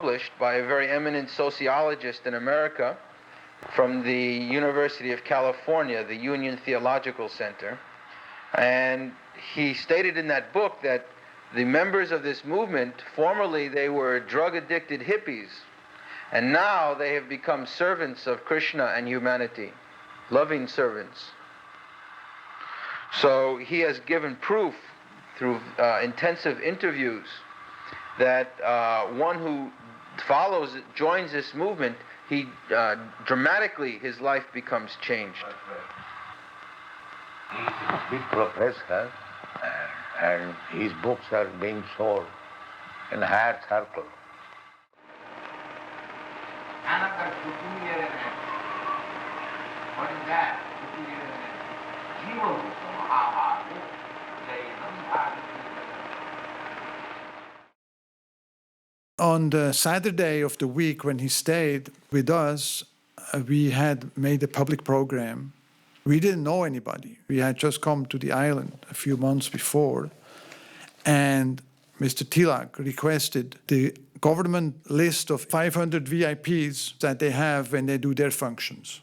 published by a very eminent sociologist in America from the University of California, the Union Theological Center. And he stated in that book that the members of this movement, formerly they were drug-addicted hippies, and now they have become servants of Krishna and humanity, loving servants. So he has given proof through intensive interviews that one who joins this movement, dramatically his life becomes changed. He is a big professor, and his books are being sold in higher circle. Another superior energy. What is that? Superior energy. Jiva Mahabharata. On the Saturday of the week when he stayed with us, we had made a public program. We didn't know anybody. We had just come to the island a few months before, and Mr. Tilak requested the government list of 500 VIPs that they have when they do their functions.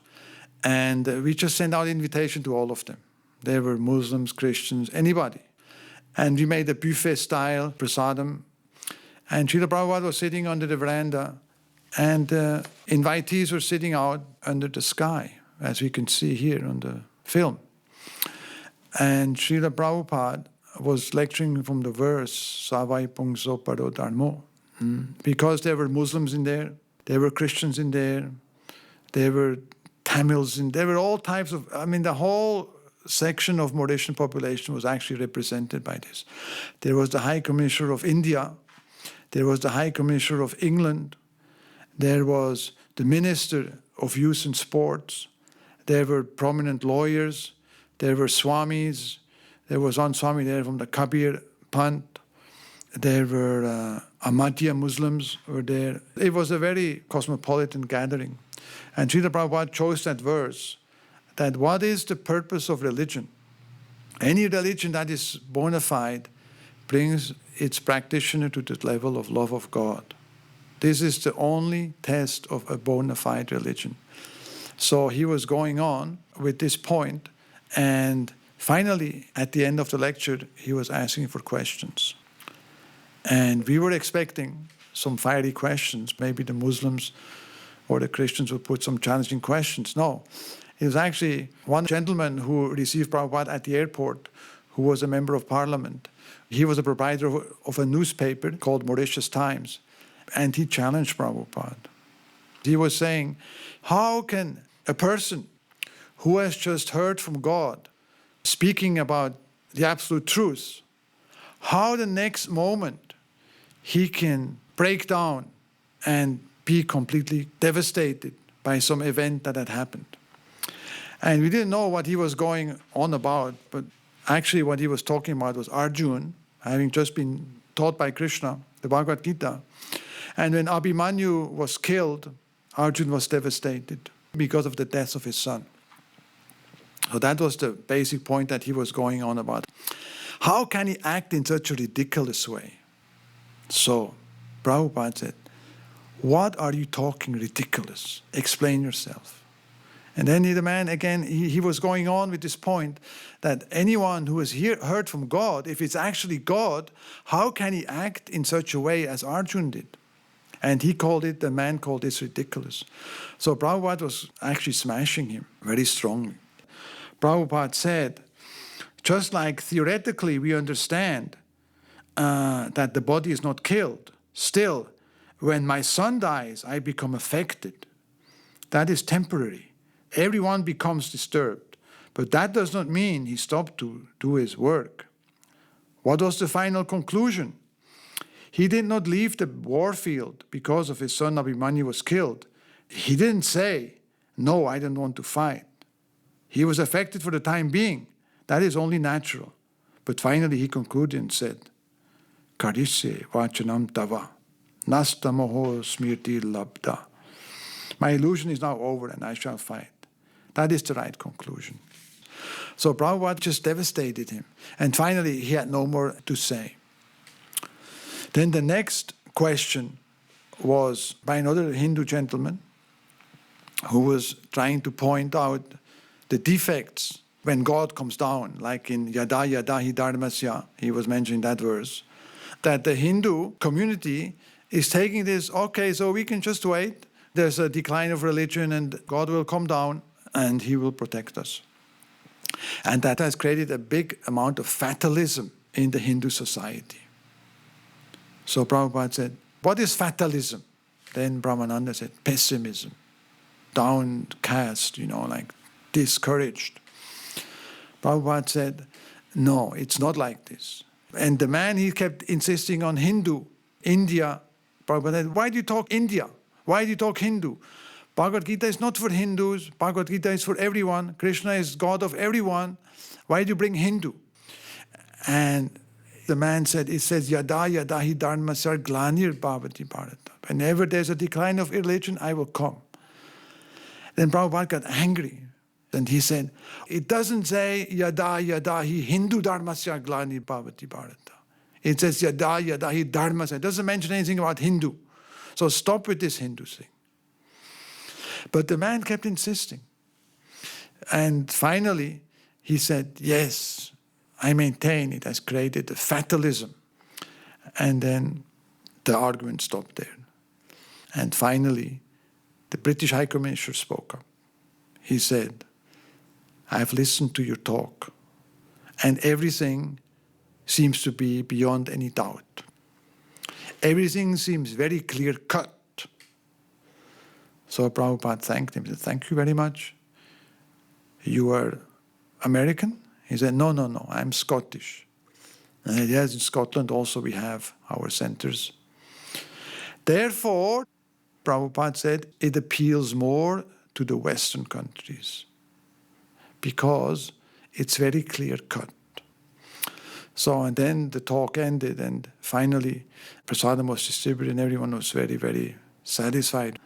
And we just sent out invitation to all of them. They were Muslims, Christians, anybody. And we made a buffet-style prasadam. And Srila Prabhupada was sitting under the veranda, and invitees were sitting out under the sky, as we can see here on the film. And Srila Prabhupada was lecturing from the verse, Savai Pungso Paro Dharmo. Because there were Muslims in there, there were Christians in there, there were Tamils in there, were all types of, the whole section of Mauritian population was actually represented by this. There was the High Commissioner of India, there was the High Commissioner of England, there was the Minister of Youth and Sports, there were prominent lawyers, there were Swamis, there was one Swami there from the Kabir Panth, there were Ahmadiyya Muslims were there. It was a very cosmopolitan gathering. And Srila Prabhupada chose that verse, that what is the purpose of religion? Any religion that is bona fide brings its practitioner to the level of love of God. This is the only test of a bona fide religion. So he was going on with this point, and finally, at the end of the lecture, he was asking for questions. And we were expecting some fiery questions. Maybe the Muslims or the Christians would put some challenging questions. No. It was actually one gentleman who received Prabhupada at the airport, who was a member of parliament. He was a proprietor of a newspaper called Mauritius Times, and he challenged Prabhupada. He was saying, how can a person who has just heard from God speaking about the absolute truth, how the next moment he can break down and be completely devastated by some event that had happened? And we didn't know what he was going on about, but actually what he was talking about was Arjuna, having just been taught by Krishna, the Bhagavad Gita. And when Abhimanyu was killed, Arjuna was devastated because of the death of his son. So that was the basic point that he was going on about. How can he act in such a ridiculous way? So Prabhupada said, what are you talking ridiculous? Explain yourself. And then the man, again, he was going on with this point that anyone who has heard from God, if it's actually God, how can he act in such a way as Arjuna did? And the man called this ridiculous. So Prabhupada was actually smashing him very strongly. Prabhupada said, just like theoretically we understand that the body is not killed, still, when my son dies, I become affected. That is temporary. Everyone becomes disturbed. But that does not mean he stopped to do his work. What was the final conclusion? He did not leave the war field because of his son Abhimanyu was killed. He didn't say, no, I don't want to fight. He was affected for the time being. That is only natural. But finally he concluded and said, Karisye vachanam tava, nasta moho smirti labda. My illusion is now over and I shall fight. That is the right conclusion. So Prabhupada just devastated him. And finally, he had no more to say. Then the next question was by another Hindu gentleman who was trying to point out the defects when God comes down, like in Yada Yada Hi Dharmasya, he was mentioning that verse, that the Hindu community is taking this, okay, so we can just wait. There's a decline of religion and God will come down and he will protect us. And that has created a big amount of fatalism in the Hindu society. So Prabhupada said, what is fatalism? Then Brahmananda said, pessimism, downcast, like discouraged. Prabhupada said, no, it's not like this. And the man, he kept insisting on Hindu, India. Prabhupada said, why do you talk India? Why do you talk Hindu? Bhagavad Gita is not for Hindus. Bhagavad Gita is for everyone. Krishna is God of everyone. Why do you bring Hindu? And the man said, it says, Yada Yada Hi Dharmasya Glanir Bhavati Bharata. Whenever there's a decline of religion, I will come. Then Prabhupada got angry. And he said, it doesn't say Yada Yada Hi Hindu Dharmasya Glanir Bhavati Bharata. It says Yada Yada Hi Dharmasya. It doesn't mention anything about Hindu. So stop with this Hindu thing. But the man kept insisting. And finally, he said, yes, I maintain it has created a fatalism. And then the argument stopped there. And finally, the British High Commissioner spoke up. He said, I've listened to your talk, and everything seems to be beyond any doubt. Everything seems very clear-cut. So Prabhupada thanked him. He said, thank you very much. You are American? He said, no, I'm Scottish. And he said, yes, in Scotland also we have our centers. Therefore, Prabhupada said, it appeals more to the Western countries because it's very clear-cut. So, and then the talk ended, and finally, prasadam was distributed, and everyone was very, very satisfied.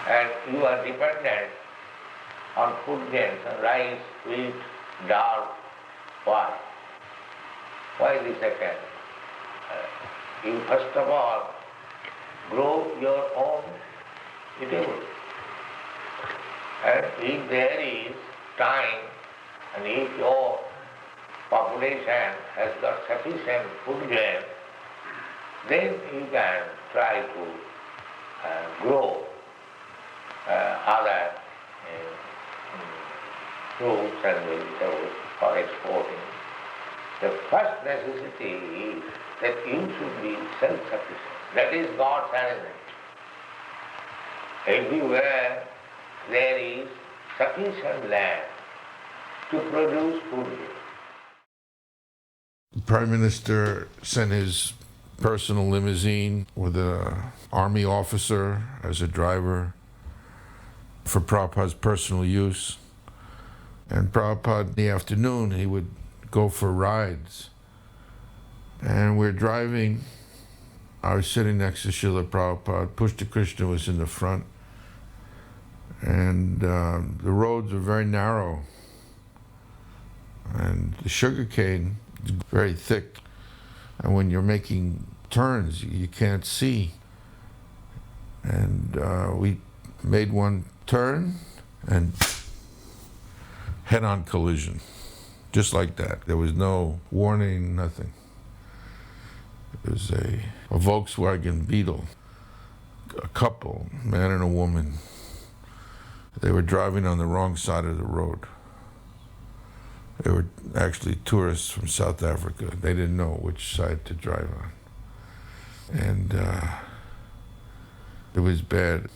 And you are dependent on food grains, rice, wheat, dal. Why? Why this second? You first of all grow your own eatable. And if there is time, and if your population has got sufficient food grain, then you can try to grow other fruits and vegetables for exporting. The first necessity is that you should be self-sufficient. That is God's arrangement. Everywhere there is sufficient land to produce food. The Prime Minister sent his personal limousine with an army officer as a driver for Prabhupada's personal use. And Prabhupada, in the afternoon, he would go for rides. And we're driving. I was sitting next to Srila Prabhupada. Pushta Krishna was in the front. And the roads were very narrow. And the sugarcane is very thick. And when you're making turns, you can't see. And we made one turn and head-on collision. Just like that. There was no warning, nothing. It was a Volkswagen Beetle. A couple, a man and a woman. They were driving on the wrong side of the road. They were actually tourists from South Africa. They didn't know which side to drive on. And it was bad.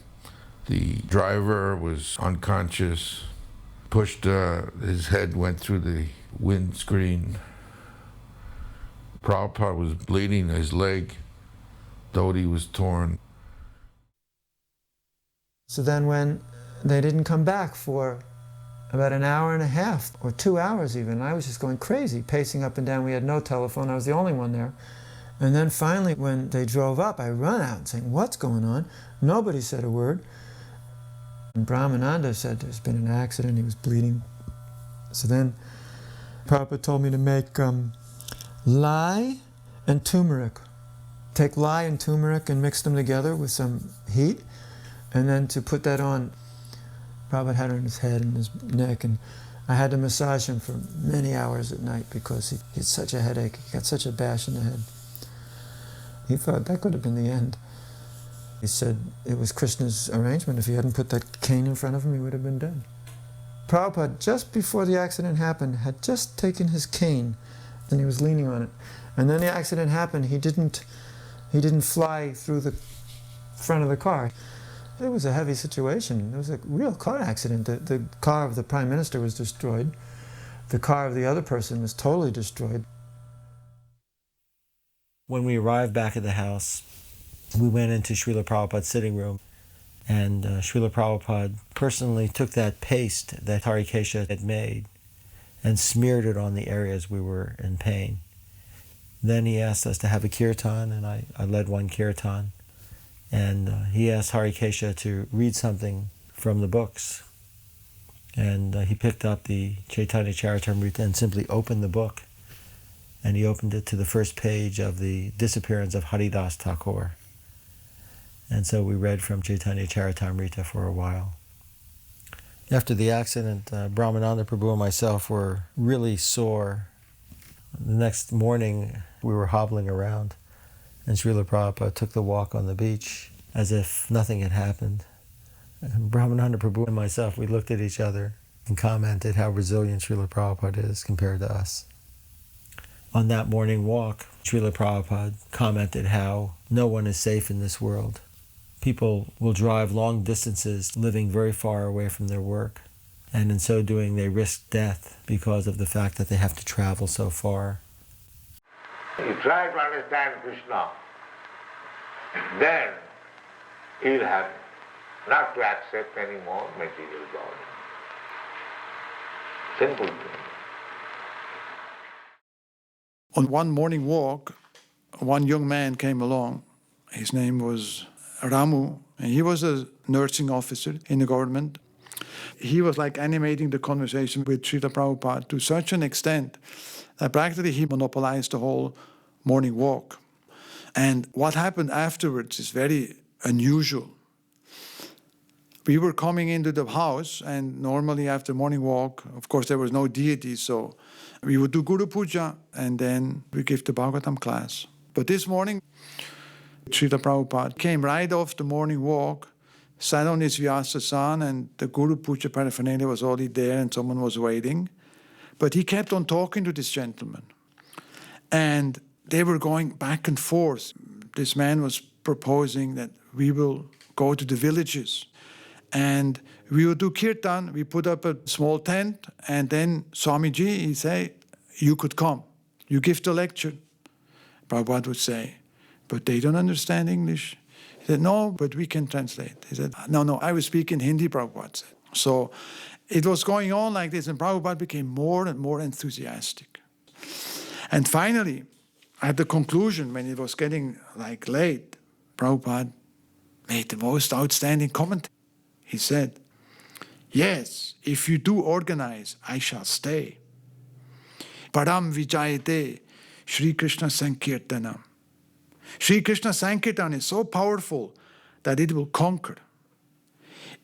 The driver was unconscious, pushed, his head went through the windscreen. Prabhupada was bleeding, his leg, dhoti was torn. So then when they didn't come back for about an hour and a half, or 2 hours even, I was just going crazy, pacing up and down. We had no telephone, I was the only one there. And then finally, when they drove up, I run out saying, what's going on? Nobody said a word. And Brahmananda said there's been an accident, he was bleeding. So then Prabhupada told me to make lye and turmeric take lye and turmeric and mix them together with some heat, and then to put that on. Prabhupada had it on his head and his neck, and I had to massage him for many hours at night because he had such a headache. He got such a bash in the head. He thought that could have been the end. He said it was Krishna's arrangement. If he hadn't put that cane in front of him, he would have been dead. Prabhupada, just before the accident happened, had just taken his cane and he was leaning on it. And then the accident happened. He didn't fly through the front of the car. It was a heavy situation. It was a real car accident. The car of the Prime Minister was destroyed. The car of the other person was totally destroyed. When we arrived back at the house, we went into Srila Prabhupada's sitting room, and Srila Prabhupada personally took that paste that Harikesha had made and smeared it on the areas we were in pain. Then he asked us to have a kirtan, and I led one kirtan. And he asked Harikesha to read something from the books. And he picked up the Chaitanya Charitamrita and simply opened the book. And he opened it to the first page of the disappearance of Haridas Thakur. And so we read from Chaitanya Charitamrita for a while. After the accident, Brahmananda Prabhu and myself were really sore. The next morning, we were hobbling around, and Srila Prabhupada took the walk on the beach as if nothing had happened. And Brahmananda Prabhu and myself, we looked at each other and commented how resilient Srila Prabhupada is compared to us. On that morning walk, Srila Prabhupada commented how no one is safe in this world. People will drive long distances living very far away from their work, and in so doing they risk death because of the fact that they have to travel so far. You try to understand Krishna, then you'll have not to accept any more material body. Simple thing. On one morning walk, one young man came along. His name was Ramu, and he was a nursing officer in the government. He was like animating the conversation with Srila Prabhupada to such an extent that practically he monopolized the whole morning walk. And what happened afterwards is very unusual. We were coming into the house, and normally after morning walk, of course there was no deity, so we would do Guru Puja, and then we give the Bhagavatam class. But this morning, Srila Prabhupada came right off the morning walk, sat on his Vyasasan, and the Guru Puja paraphernalia was already there, and someone was waiting. But he kept on talking to this gentleman. And they were going back and forth. This man was proposing that we will go to the villages and we will do kirtan. We put up a small tent, and then Swamiji, he say, you could come. You give the lecture. Prabhupada would say, but they don't understand English. He said, no, but we can translate. He said, no, I will speak in Hindi, Prabhupada said. So it was going on like this, and Prabhupada became more and more enthusiastic. And finally, at the conclusion, when it was getting like late, Prabhupada made the most outstanding comment. He said, yes, if you do organize, I shall stay. Param vijayate Shri Krishna Sankirtanam. Shri Krishna Sankirtan is so powerful that it will conquer.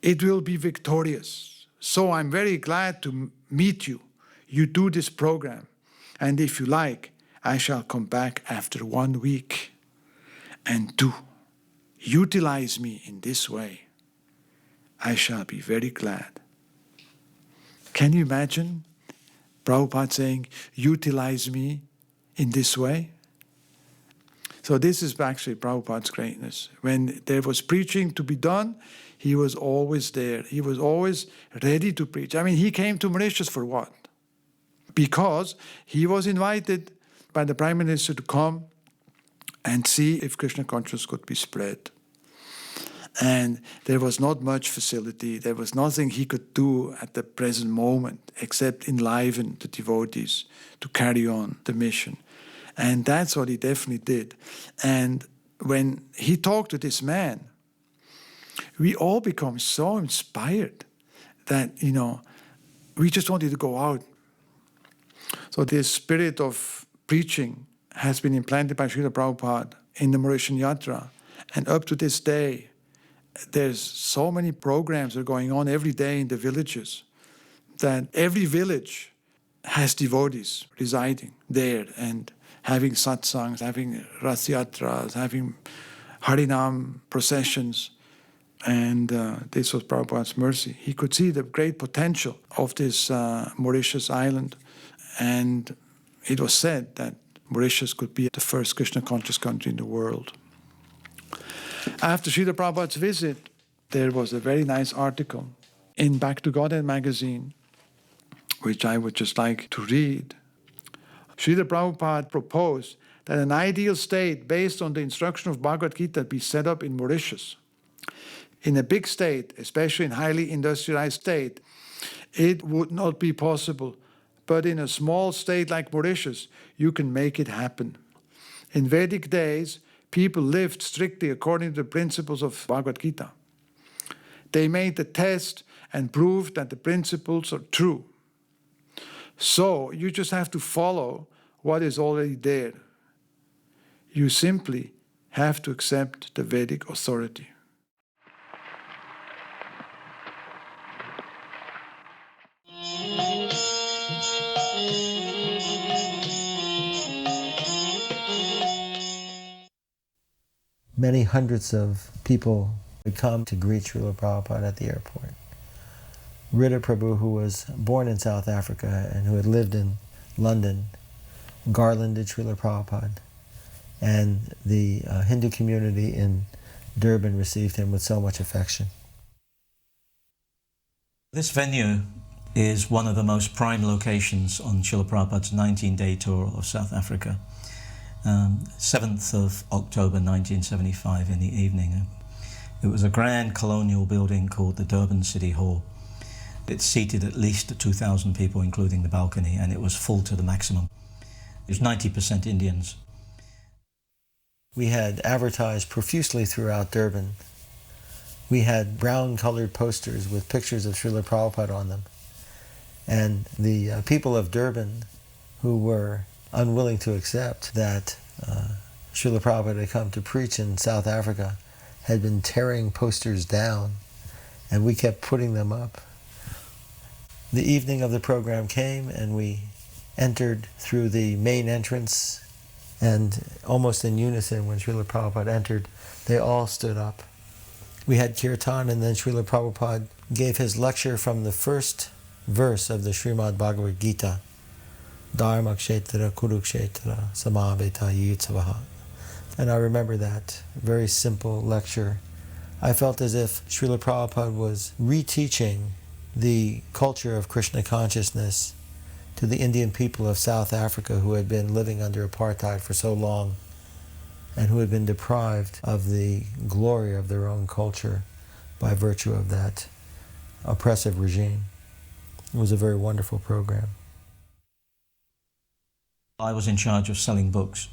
It will be victorious. So I'm very glad to meet you. You do this program. And if you like, I shall come back after 1 week and do. Utilize me in this way. I shall be very glad. Can you imagine Prabhupada saying, utilize me in this way? So this is actually Prabhupada's greatness. When there was preaching to be done, he was always there. He was always ready to preach. I mean, he came to Mauritius for what? Because he was invited by the Prime Minister to come and see if Krishna consciousness could be spread. And there was not much facility. There was nothing he could do at the present moment except enliven the devotees to carry on the mission. And that's what he definitely did. And when he talked to this man, we all become so inspired that, we just wanted to go out. So this spirit of preaching has been implanted by Srila Prabhupada in the Mauritian Yatra. And up to this day, there's so many programs that are going on every day in the villages that every village has devotees residing there and having satsangs, having Ras Yatras, having Harinam processions. And this was Prabhupada's mercy. He could see the great potential of this Mauritius island. And it was said that Mauritius could be the first Krishna-conscious country in the world. After Srila Prabhupada's visit, there was a very nice article in Back to Godhead magazine, which I would just like to read. Srila Prabhupada proposed that an ideal state based on the instruction of Bhagavad Gita be set up in Mauritius. In a big state, especially in highly industrialized state, it would not be possible. But in a small state like Mauritius, you can make it happen. In Vedic days, people lived strictly according to the principles of Bhagavad Gita. They made the test and proved that the principles are true. So you just have to follow what is already there. You simply have to accept the Vedic authority. Many hundreds of people would come to greet Srila Prabhupada at the airport. Rita Prabhu, who was born in South Africa and who had lived in London, garlanded Srila Prabhupada, and the Hindu community in Durban received him with so much affection. This venue is one of the most prime locations on Srila Prabhupada's 19-day tour of South Africa. 7th of October 1975 in the evening. It was a grand colonial building called the Durban City Hall. It seated at least 2,000 people, including the balcony, and it was full to the maximum. It was 90% Indians. We had advertised profusely throughout Durban. We had brown-colored posters with pictures of Srila Prabhupada on them. And the people of Durban, who were unwilling to accept that Srila Prabhupada had come to preach in South Africa, had been tearing posters down, and we kept putting them up. The evening of the program came, and we entered through the main entrance, and almost in unison when Srila Prabhupada entered, they all stood up. We had kirtan, and then Srila Prabhupada gave his lecture from the first verse of the Srimad Bhagavad Gita, Dharma Kshetra Kurukshetra Samaveta Yutsavaha. And I remember that very simple lecture. I felt as if Srila Prabhupada was reteaching the culture of Krishna consciousness to the Indian people of South Africa who had been living under apartheid for so long and who had been deprived of the glory of their own culture by virtue of that oppressive regime. It was a very wonderful program. I was in charge of selling books,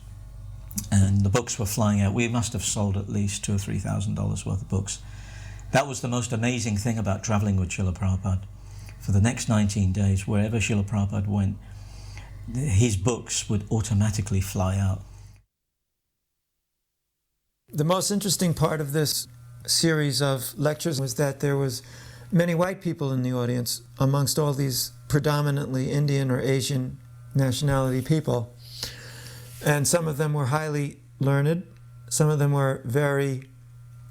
and the books were flying out. We must have sold at least $2,000 or $3,000 worth of books. That was the most amazing thing about traveling with Srila Prabhupada. For the next 19 days, wherever Srila Prabhupada went, his books would automatically fly out. The most interesting part of this series of lectures was that there was many white people in the audience amongst all these predominantly Indian or Asian nationality people. And some of them were highly learned, some of them were very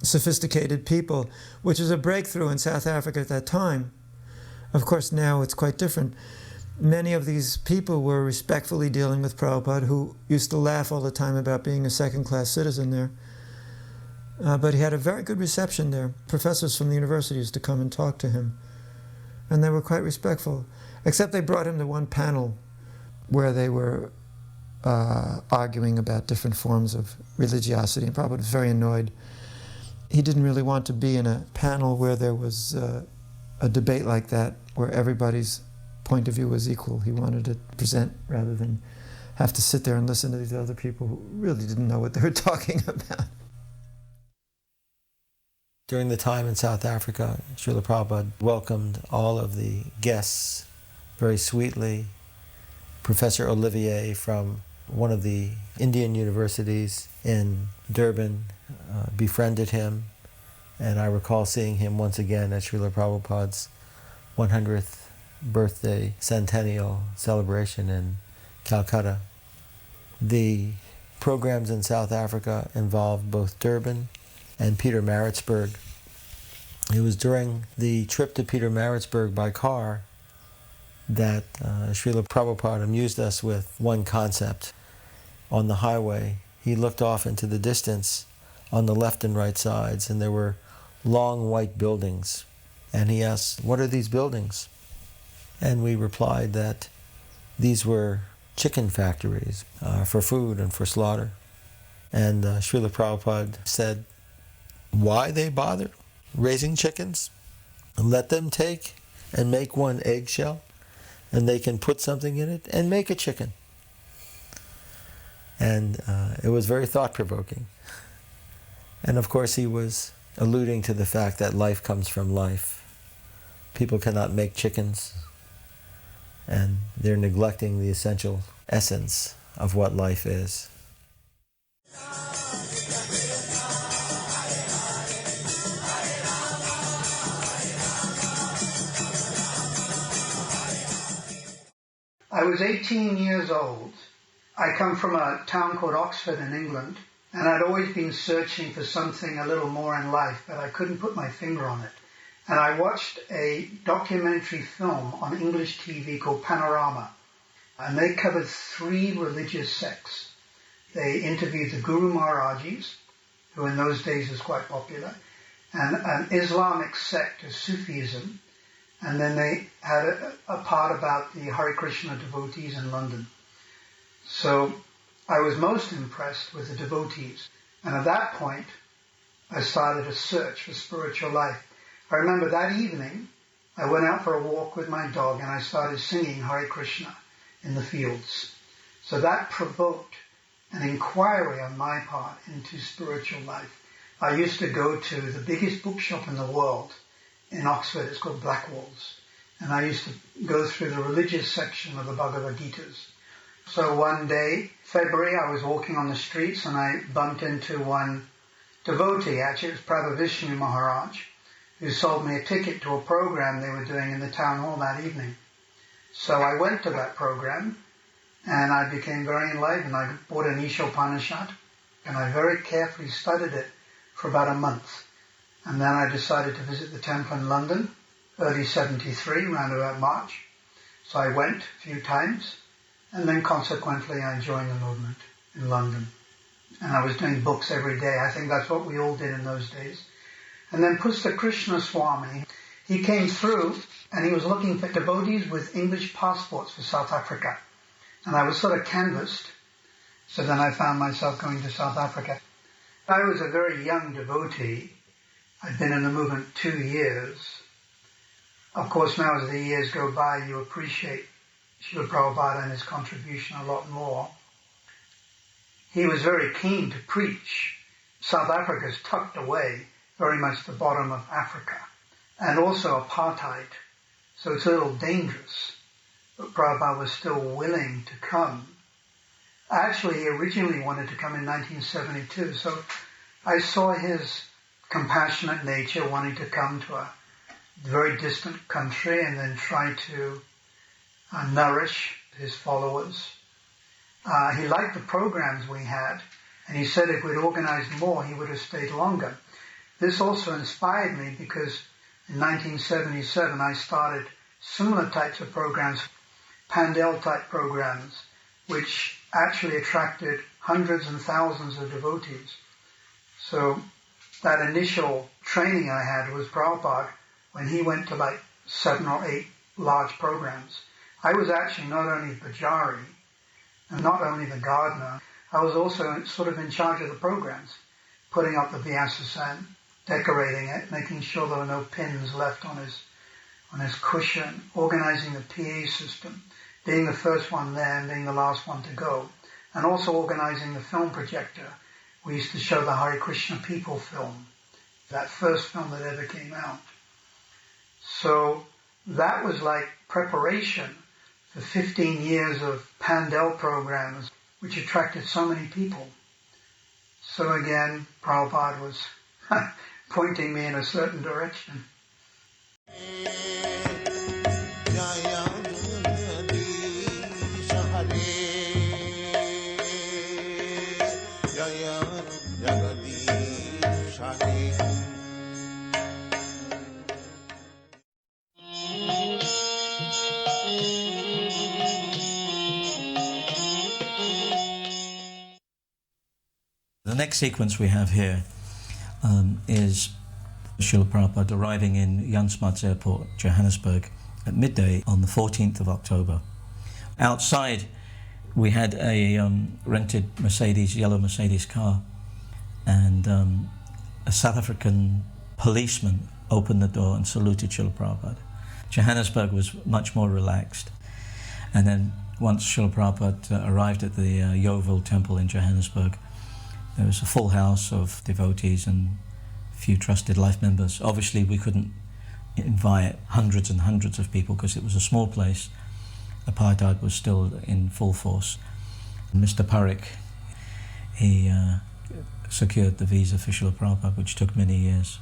sophisticated people, which was a breakthrough in South Africa at that time. Of course, now it's quite different. Many of these people were respectfully dealing with Prabhupada, who used to laugh all the time about being a second-class citizen there. But he had a very good reception there. Professors from the university used to come and talk to him. And they were quite respectful, except they brought him to one panel where they were arguing about different forms of religiosity, and Prabhupada was very annoyed. He didn't really want to be in a panel where there was a debate like that, where everybody's point of view was equal. He wanted to present rather than have to sit there and listen to these other people who really didn't know what they were talking about. During the time in South Africa, Srila Prabhupada welcomed all of the guests very sweetly. Professor Olivier from one of the Indian universities in Durban befriended him, and I recall seeing him once again at Srila Prabhupada's 100th birthday centennial celebration in Calcutta. The programs in South Africa involved both Durban and Pietermaritzburg. It was during the trip to Pietermaritzburg by car that Srila Prabhupada amused us with one concept. On the highway, he looked off into the distance on the left and right sides, and there were long white buildings. And he asked, "What are these buildings?" And we replied that these were chicken factories for food and for slaughter. And Srila Prabhupada said, "Why they bother raising chickens? Let them take and make one eggshell, and they can put something in it and make a chicken." And it was very thought-provoking. And of course he was alluding to the fact that life comes from life. People cannot make chickens, and they're neglecting the essential essence of what life is. I was 18 years old. I come from a town called Oxford in England, and I'd always been searching for something a little more in life, but I couldn't put my finger on it. And I watched a documentary film on English TV called Panorama, and they covered 3 religious sects. They interviewed the Guru Maharajis, who in those days was quite popular, and an Islamic sect of Sufism, and then they had a part about the Hare Krishna devotees in London. So I was most impressed with the devotees. And at that point, I started a search for spiritual life. I remember that evening, I went out for a walk with my dog and I started singing Hare Krishna in the fields. So that provoked an inquiry on my part into spiritual life. I used to go to the biggest bookshop in the world in Oxford. It's called Blackwall's. And I used to go through the religious section of the Bhagavad Gitas. So one day, February, I was walking on the streets and I bumped into one devotee. Actually, it was Prabhu Vishnu Maharaj, who sold me a ticket to a program they were doing in the town hall that evening. So I went to that program and I became very enlightened. I bought an Ishopanishad and I very carefully studied it for about a month. And then I decided to visit the temple in London, early 73, around about March. So I went a few times, and then consequently I joined the movement in London. And I was doing books every day. I think that's what we all did in those days. And then Pusta Krishna Swami, he came through and he was looking for devotees with English passports for South Africa. And I was sort of canvassed. So then I found myself going to South Africa. I was a very young devotee. I'd been in the movement 2 years. Of course, now as the years go by, you appreciate Srila Prabhupada and his contribution a lot more. He was very keen to preach. South Africa is tucked away, very much the bottom of Africa, and also apartheid. So it's a little dangerous. But Prabhupada was still willing to come. Actually, he originally wanted to come in 1972, so I saw his compassionate nature wanting to come to a very distant country and then try to nourish his followers. He liked the programs we had, and he said if we'd organized more, he would have stayed longer. This also inspired me because in 1977 I started similar types of programs, Pandel-type programs, which actually attracted hundreds and thousands of devotees. So that initial training I had was Prabhupada when he went to like 7 or 8 large programs. I was actually not only Pujari and not only the gardener, I was also sort of in charge of the programs, putting up the Vyasasan, decorating it, making sure there were no pins left on his cushion, organizing the PA system, being the first one there and being the last one to go, and also organizing the film projector. We used to show the Hare Krishna People film, that first film that ever came out. So that was like preparation for 15 years of Pandel programs. which attracted so many people. So again, Prabhupada was pointing me in a certain direction. The next sequence we have here is Srila Prabhupada arriving in Jan Smuts Airport, Johannesburg, at midday on the 14th of October. Outside, we had a rented yellow Mercedes car, and a South African policeman opened the door and saluted Srila Prabhupada. Johannesburg was much more relaxed. And then once Srila Prabhupada arrived at the Yeoville temple in Johannesburg, there was a full house of devotees and a few trusted life members. Obviously, we couldn't invite hundreds and hundreds of people because it was a small place. Apartheid was still in full force. Mr. Parekh, he secured the visa for Srila Prabhupada, which took many years.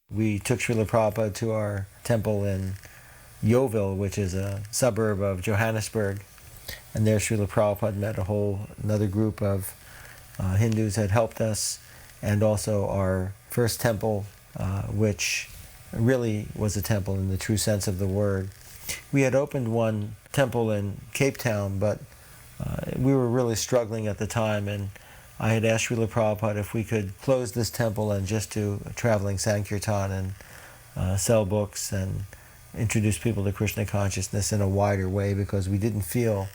We took Srila Prabhupada to our temple in Yeoville, which is a suburb of Johannesburg. And there Srila Prabhupada met another group of Hindus had helped us, and also our first temple, which really was a temple in the true sense of the word. We had opened one temple in Cape Town, but we were really struggling at the time, and I had asked Srila Prabhupada if we could close this temple and just do traveling Sankirtan and sell books and introduce people to Krishna consciousness in a wider way, because we didn't feel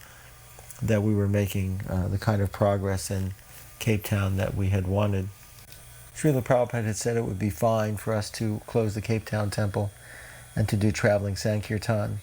that we were making the kind of progress in Cape Town that we had wanted. Srila Prabhupada had said it would be fine for us to close the Cape Town temple and to do traveling Sankirtan.